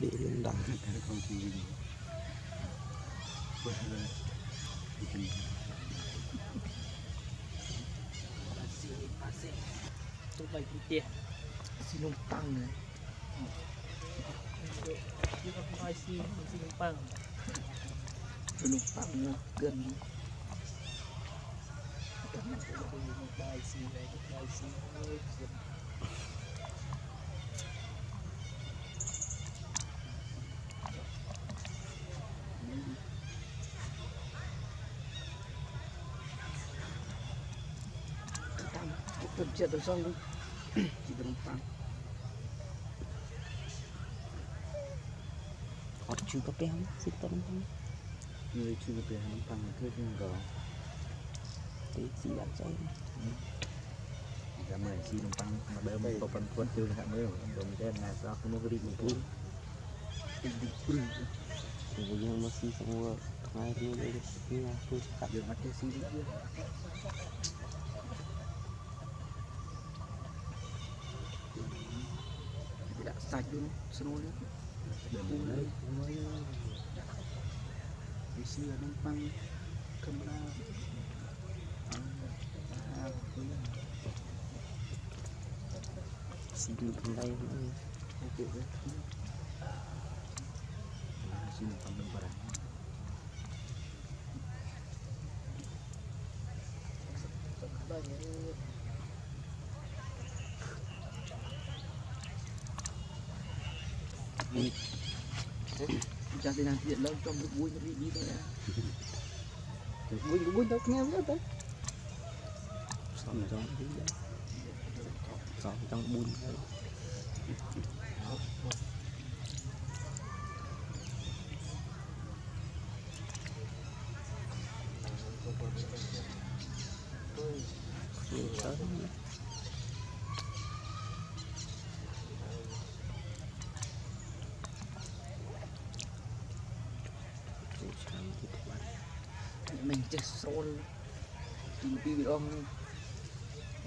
để lên đằng tôi bày cái tiền xin ông tăng này chứ không nói xin ông tăng xin ông tăng gần bài xin này bài xin Tôi chết rồi xong chỉ đồng tăng họ chưa có bé xin tao không người chưa có bé đồng tăng thôi nhưng có để gì bạn chơi cảm ơn xin đồng tăng mà bây giờ tôi còn cuốn chưa hạn mới đồng đen là sao không có đi một cuốn bây giờ mà xin xong rồi ngày đi đây nha tôi cắt được mắt cái xin đã sạch luôn snow đấy đừng lấy đi xưa đồng tăng camera xin được đây ok đấy xin đồng tăng vào đây cha thì làm chuyện lâu trong lúc vui nó đi thôi vui đâu nghe nữa đấy xong trong buôn mình chết xôn thì bị ông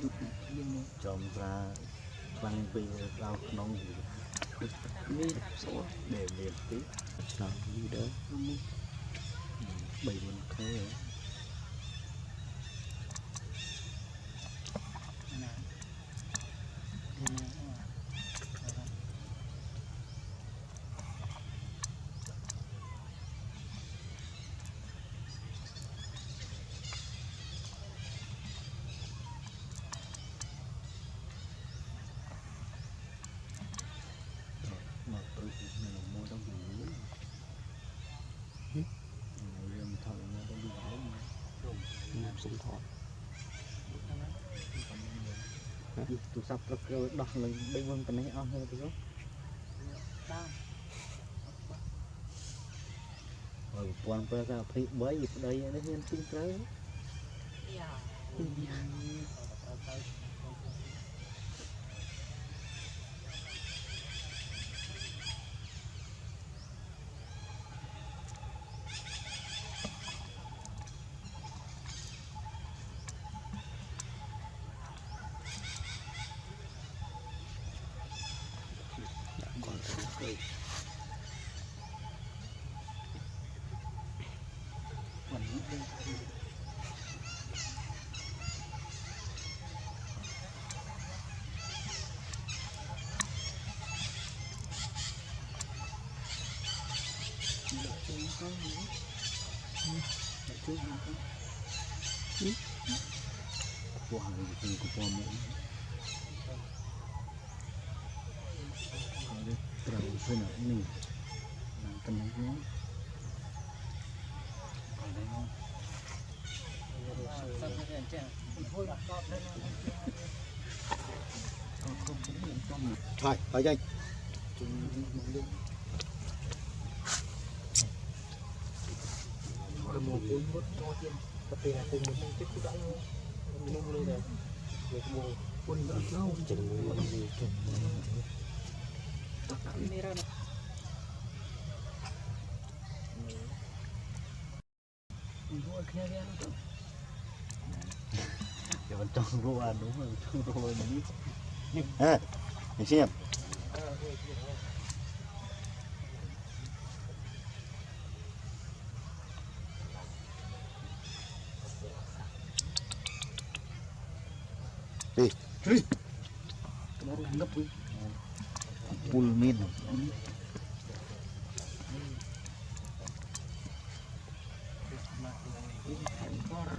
đục yên chồng ra băng về rau nông mi xôn để miền tí sao đi đó bảy mình thế sung thọ tụ sắp rất đọc là bây vâng cái này ăn hơi thì không rồi quan pra ra phải bởi vì đây nó hiện tinh tới của hàng thì của bò mũi terlalu benar ini tenang semua thôi phải nhanh Jangan cangguan, cangguan ini. à mình xem baru anggap pulmin handphone